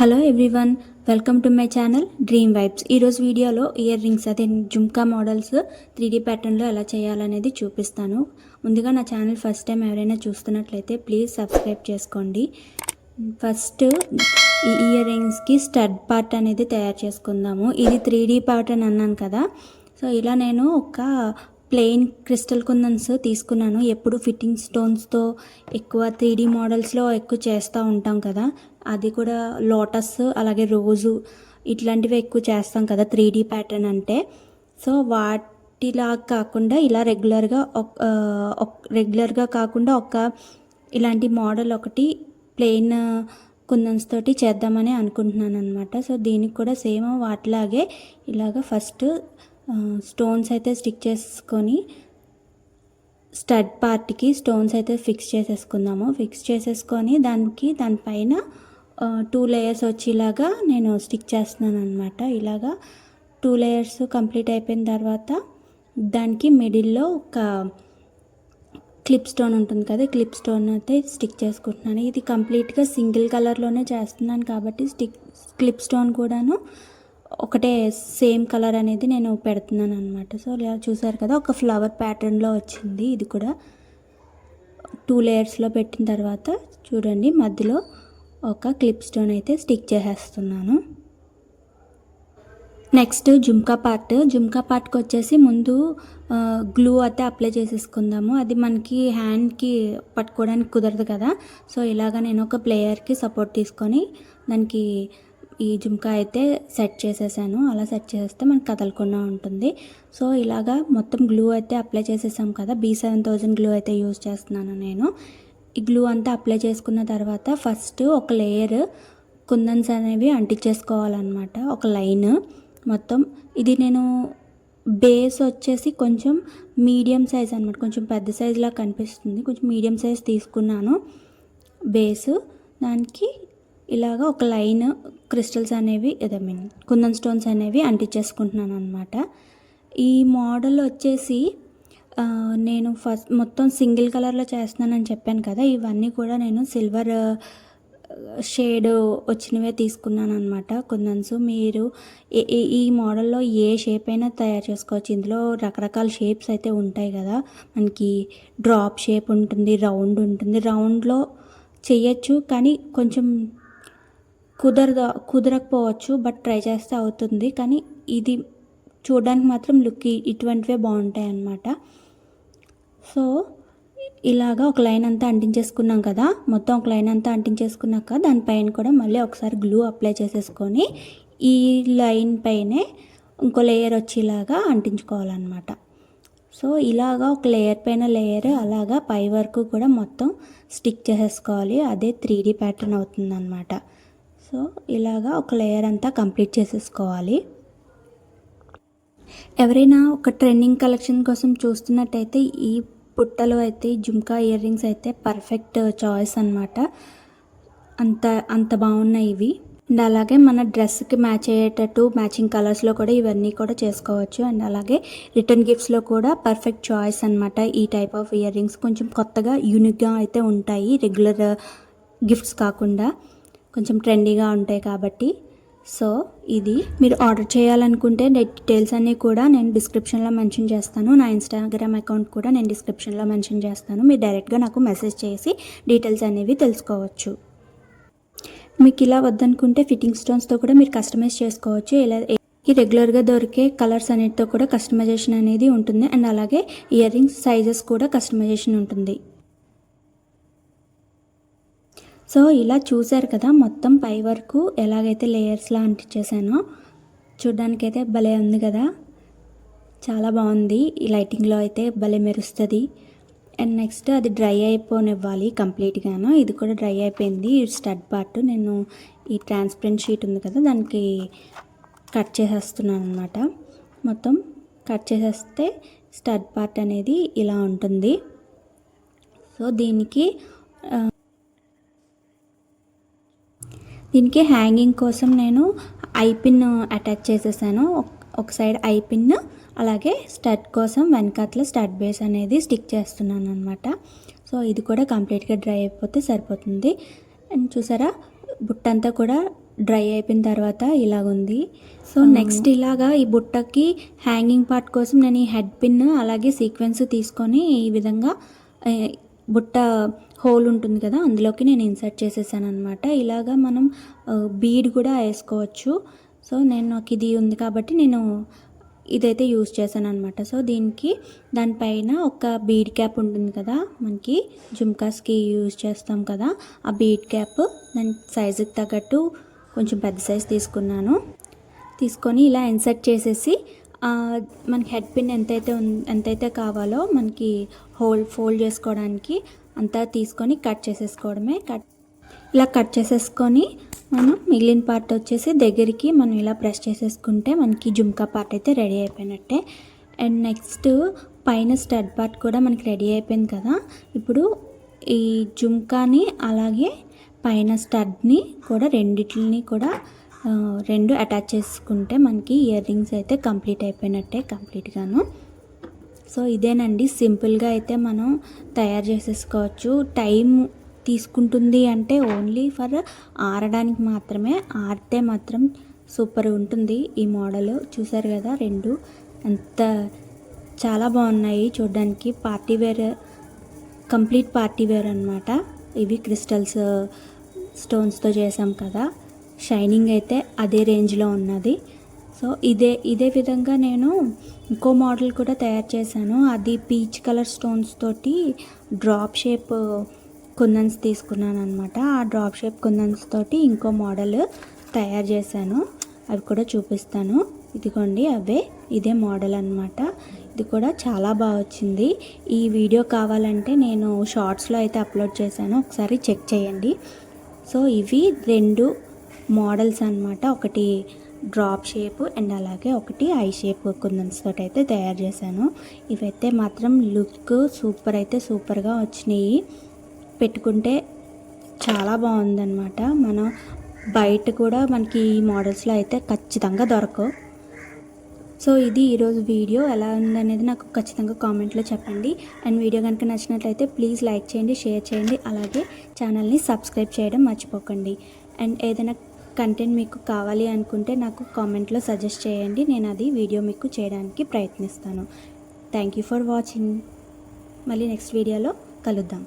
Hello everyone, welcome to my channel dream vibes. ఈరోజు వీడియోలో ear rings అదే jhumka models 3D ప్యాటర్న్లో ఎలా చేయాలనేది చూపిస్తాను. ముందుగా నా ఛానల్ ఫస్ట్ టైం ఎవరైనా చూస్తున్నట్లయితే ప్లీజ్ సబ్స్క్రైబ్ చేసుకోండి. ఫస్ట్ ఈ ఇయర్ రింగ్స్కి స్టడ్ పార్ట్ అనేది తయారు చేసుకుందాము. ఇది 3D ప్యాటర్న్ అన్నాను కదా, సో ఇలా నేను ఒక ప్లెయిన్ క్రిస్టల్ కుందన్స్ తీసుకున్నాను. ఎప్పుడు ఫిట్టింగ్ స్టోన్స్తో ఎక్కువ 3D మోడల్స్లో ఎక్కువ చేస్తూ ఉంటాం కదా, అది కూడా లోటస్ అలాగే రోజు ఇట్లాంటివి ఎక్కువ చేస్తాం కదా 3D ప్యాటర్న్ అంటే. సో వాటిలా కాకుండా ఇలా రెగ్యులర్గా కాకుండా ఇలాంటి మోడల్ ఒకటి ప్లెయిన్ కుందన్స్ తోటి చేద్దామని అనుకుంటున్నాను అనమాట. సో దీనికి కూడా సేమ్ వాటిలాగే ఇలాగ ఫస్ట్ స్టోన్స్ అయితే స్టిక్ చేసుకొని స్టడ్ పార్ట్కి స్టోన్స్ అయితే ఫిక్స్ చేసేసుకొని దానిపైన 2 లేయర్స్ వచ్చేలాగా నేను స్టిక్ చేస్తున్నాను అనమాట. ఇలాగా 2 లేయర్స్ కంప్లీట్ అయిపోయిన తర్వాత దానికి మిడిల్లో ఒక క్లిప్ స్టోన్ ఉంటుంది కదా, క్లిప్ స్టోన్ అయితే స్టిక్ చేసుకుంటున్నాను. ఇది కంప్లీట్గా సింగిల్ కలర్లోనే చేస్తున్నాను కాబట్టి క్లిప్ స్టోన్ కూడాను ఒకటే సేమ్ కలర్ అనేది నేను పెడుతున్నాను అనమాట. సో ఇలా చూసారు కదా, ఒక ఫ్లవర్ ప్యాటర్న్లో వచ్చింది. ఇది కూడా 2 లేయర్స్లో పెట్టిన తర్వాత చూడండి, మధ్యలో ఒక క్లిప్ స్టోన్ అయితే స్టిక్ చేసేస్తున్నాను. నెక్స్ట్ జుమ్కా పార్ట్కి వచ్చేసి ముందు గ్లూ అయితే అప్లై చేసేసుకుందాము. అది మనకి హ్యాండ్కి పట్టుకోవడానికి కుదరదు కదా, సో ఇలాగ నేను ఒక ప్లేయర్కి సపోర్ట్ తీసుకొని దానికి ఈ జుమ్కా అయితే సెట్ చేసేసాను. అలా సెట్ చేస్తే మనకు కదలకుండా ఉంటుంది. సో ఇలాగా మొత్తం గ్లూ అయితే అప్లై చేసేసాం కదా, B7000 గ్లూ అయితే యూజ్ చేస్తున్నాను నేను. ఈ గ్లూ అంతా అప్లై చేసుకున్న తర్వాత ఫస్ట్ ఒక లేయర్ కుందన్స్ అనేవి అంటించేసుకోవాలన్నమాట, ఒక లైన్ మొత్తం. ఇది నేను బేస్ వచ్చేసి కొంచెం మీడియం సైజ్ అనమాట, కొంచెం పెద్ద సైజులా కనిపిస్తుంది, కొంచెం మీడియం సైజ్ తీసుకున్నాను బేసు. దానికి ఇలాగా ఒక లైన్ క్రిస్టల్స్ అనేవి కుందన్ స్టోన్స్ అనేవి అంటించేసుకుంటున్నాను అనమాట. ఈ మోడల్ వచ్చేసి నేను ఫస్ట్ మొత్తం సింగిల్ కలర్లో చేస్తున్నానని చెప్పాను కదా, ఇవన్నీ కూడా నేను సిల్వర్ షేడ్ వచ్చినవే తీసుకున్నాను అనమాట కుందన్స్. మీరు ఈ మోడల్లో ఏ షేప్ అయినా తయారు చేసుకోవచ్చు. ఇందులో రకరకాల షేప్స్ అయితే ఉంటాయి కదా, మనకి డ్రాప్ షేప్ ఉంటుంది, రౌండ్ ఉంటుంది. రౌండ్లో చేయొచ్చు కానీ కొంచెం కుదరకపోవచ్చు, బట్ ట్రై చేస్తే అవుతుంది. కానీ ఇది చూడడానికి మాత్రం లుక్ ఇటువంటివే బాగుంటాయి అన్నమాట. సో ఇలాగా ఒక లైన్ అంతా అంటించేసుకున్నాం కదా, మొత్తం ఒక లైన్ అంతా అంటించేసుకున్నాక దానిపైన కూడా మళ్ళీ ఒకసారి గ్లూ అప్లై చేసేసుకొని ఈ లైన్ పైనే ఇంకో లేయర్ వచ్చేలాగా అంటించుకోవాలన్నమాట. సో ఇలాగా ఒక లేయర్ పైన లేయర్ అలాగా పై వరకు కూడా మొత్తం స్టిక్ చేసేసుకోవాలి. అదే 3D ప్యాటర్న్ అవుతుందన్నమాట. సో ఇలాగా ఒక లేయర్ అంతా కంప్లీట్ చేసేసుకోవాలి. ఎవరైనా ఒక ట్రెండింగ్ కలెక్షన్ కోసం చూస్తున్నట్టయితే ఈ పుట్టలు అయితే జుమ్కా ఇయర్ రింగ్స్ అయితే పర్ఫెక్ట్ చాయిస్ అనమాట. అంత బాగున్నాయి ఇవి. అండ్ అలాగే మన డ్రెస్కి మ్యాచ్ అయ్యేటట్టు మ్యాచింగ్ కలర్స్లో కూడా ఇవన్నీ కూడా చేసుకోవచ్చు. అండ్ అలాగే రిటర్న్ గిఫ్ట్స్లో కూడా పర్ఫెక్ట్ చాయిస్ అనమాట. ఈ టైప్ ఆఫ్ ఇయర్ రింగ్స్ కొంచెం కొత్తగా యూనిక్గా అయితే ఉంటాయి, రెగ్యులర్ గిఫ్ట్స్ కాకుండా కొంచెం ట్రెండీగా ఉంటాయి కాబట్టి. సో ఇది మీరు ఆర్డర్ చేయాలనుకుంటే డీటెయిల్స్ అన్నీ కూడా నేను డిస్క్రిప్షన్లో మెన్షన్ చేస్తాను. నా ఇన్స్టాగ్రామ్ అకౌంట్ కూడా నేను డిస్క్రిప్షన్లో మెన్షన్ చేస్తాను. మీరు డైరెక్ట్గా నాకు మెసేజ్ చేసి డీటెయిల్స్ అనేవి తెలుసుకోవచ్చు. మీకు ఇలా వద్దనుకుంటే ఫిట్టింగ్ స్టోన్స్తో కూడా మీరు కస్టమైజ్ చేసుకోవచ్చు. ఇలా రెగ్యులర్గా దొరికే కలర్స్ అన్నిటితో కూడా కస్టమైజేషన్ అనేది ఉంటుంది. అండ్ అలాగే ఇయర్ రింగ్స్ సైజెస్ కూడా కస్టమైజేషన్ ఉంటుంది. సో ఇలా చూసారు కదా, మొత్తం పై వరకు ఎలాగైతే లేయర్స్లా అంటించేసానో చూడ్డానికైతే భలే ఉంది కదా, చాలా బాగుంది. ఈ లైటింగ్లో అయితే భలే మెరుస్తుంది. అండ్ నెక్స్ట్ అది డ్రై అయిపోనివ్వాలి కంప్లీట్గాను. ఇది కూడా డ్రై అయిపోయింది. ఈ స్టడ్ పార్ట్ నేను ఈ ట్రాన్స్పరెంట్ షీట్ ఉంది కదా, దానికి కట్ చేసేస్తున్నాను అనమాట. మొత్తం కట్ చేసేస్తే స్టడ్ పార్ట్ అనేది ఇలా ఉంటుంది. సో దీనికి హ్యాంగింగ్ కోసం నేను ఐపిన్ అటాచ్ చేసేసాను. ఒక సైడ్ ఐపిన్, అలాగే స్టడ్ కోసం వెనకాతల స్టడ్ బేస్ అనేది స్టిక్ చేస్తున్నాను అనమాట. సో ఇది కూడా కంప్లీట్గా డ్రై అయిపోతే సరిపోతుంది. అండ్ చూసారా, బుట్టంతా కూడా డ్రై అయిపోయిన తర్వాత ఇలాగుంది. సో నెక్స్ట్ ఇలాగా ఈ బుట్టకి హ్యాంగింగ్ పార్ట్ కోసం నేను ఈ హెడ్ పిన్ అలాగే సీక్వెన్స్ తీసుకొని ఈ విధంగా బుట్ట హోల్ ఉంటుంది కదా, అందులోకి నేను ఇన్సర్ట్ చేసేసాను అనమాట. ఇలాగా మనం బీడ్ కూడా వేసుకోవచ్చు. సో నాకు ఇది ఉంది కాబట్టి నేను ఇదైతే యూజ్ చేశాను అనమాట. సో దానిపైన ఒక బీడ్ క్యాప్ ఉంటుంది కదా, మనకి జుమ్కాస్కి యూజ్ చేస్తాం కదా, ఆ బీడ్ క్యాప్ దాని సైజుకి తగ్గట్టు కొంచెం పెద్ద సైజ్ తీసుకొని ఇలా ఇన్సర్ట్ చేసేసి మనకి హెడ్ పిన్ ఎంతైతే కావాలో మనకి ఫోల్డ్ చేసుకోవడానికి అంతా తీసుకొని కట్ చేసేసుకోవడమే. ఇలా కట్ చేసేసుకొని మనం మిగిలిన పార్ట్ వచ్చేసి దగ్గరికి మనం ఇలా ప్రెస్ చేసేసుకుంటే మనకి జుమ్కా పార్ట్ అయితే రెడీ అయిపోయినట్టే. అండ్ నెక్స్ట్ పైన స్టడ్ పార్ట్ కూడా మనకి రెడీ అయిపోయింది కదా. ఇప్పుడు ఈ జుమ్కాని అలాగే పైన స్టడ్ని కూడా రెండిటిని కూడా రెండు అటాచ్ చేసుకుంటే మనకి ఇయర్ రింగ్స్ అయితే కంప్లీట్ అయిపోయినట్టే కంప్లీట్గాను. సో ఇదేనండి, సింపుల్గా అయితే మనం తయారు చేసేసుకోవచ్చు. టైం తీసుకుంటుంది అంటే ఓన్లీ ఫర్ ఆరడానికి మాత్రమే. ఆరితే మాత్రం సూపర్ ఉంటుంది ఈ మోడల్. చూసారు కదా, రెండు అంత చాలా బాగున్నాయి చూడడానికి. Party wear, complete party wear అనమాట. ఇవి క్రిస్టల్స్ స్టోన్స్తో చేసాం కదా, షైనింగ్ అయితే అదే రేంజ్లో ఉన్నది. సో ఇదే విధంగా నేను ఇంకో మోడల్ కూడా తయారు చేశాను. అది పీచ్ కలర్ స్టోన్స్ తోటి డ్రాప్ షేప్ కుందన్స్ తీసుకున్నాను అనమాట. ఆ డ్రాప్ షేప్ కుందన్స్ తోటి ఇంకో మోడల్ తయారు చేశాను, అవి కూడా చూపిస్తాను. ఇదిగోండి ఇదే మోడల్ అనమాట. ఇది కూడా చాలా బాగా వచ్చింది. ఈ వీడియో కావాలంటే నేను షార్ట్స్లో అయితే అప్లోడ్ చేశాను, ఒకసారి చెక్ చేయండి. సో ఇవి రెండు మోడల్స్ అనమాట. ఒకటి డ్రాప్ షేప్ అండ్ అలాగే ఒకటి ఐ షేప్ కుందన్స్ తోటి అయితే తయారు చేశాను. ఇవైతే మాత్రం లుక్ సూపర్గా వచ్చినాయి. పెట్టుకుంటే చాలా బాగుందన్నమాట. మనం బయట కూడా మనకి ఈ మోడల్స్లో అయితే ఖచ్చితంగా దొరకవు. సో ఇది ఈరోజు వీడియో. ఎలా ఉందనేది నాకు ఖచ్చితంగా కామెంట్లో చెప్పండి. అండ్ వీడియో కనుక నచ్చినట్లయితే ప్లీజ్ లైక్ చేయండి, షేర్ చేయండి, అలాగే ఛానల్ని సబ్స్క్రైబ్ చేయడం మర్చిపోకండి. అండ్ ఏదైనా కంటెంట్ మీకు కావాలి అనుకుంటే నాకు కామెంట్లో సజెస్ట్ చేయండి, నేను అది వీడియో మీకు చేయడానికి ప్రయత్నిస్తాను. Thank you for watching. మళ్ళీ నెక్స్ట్ వీడియోలో కలుద్దాం.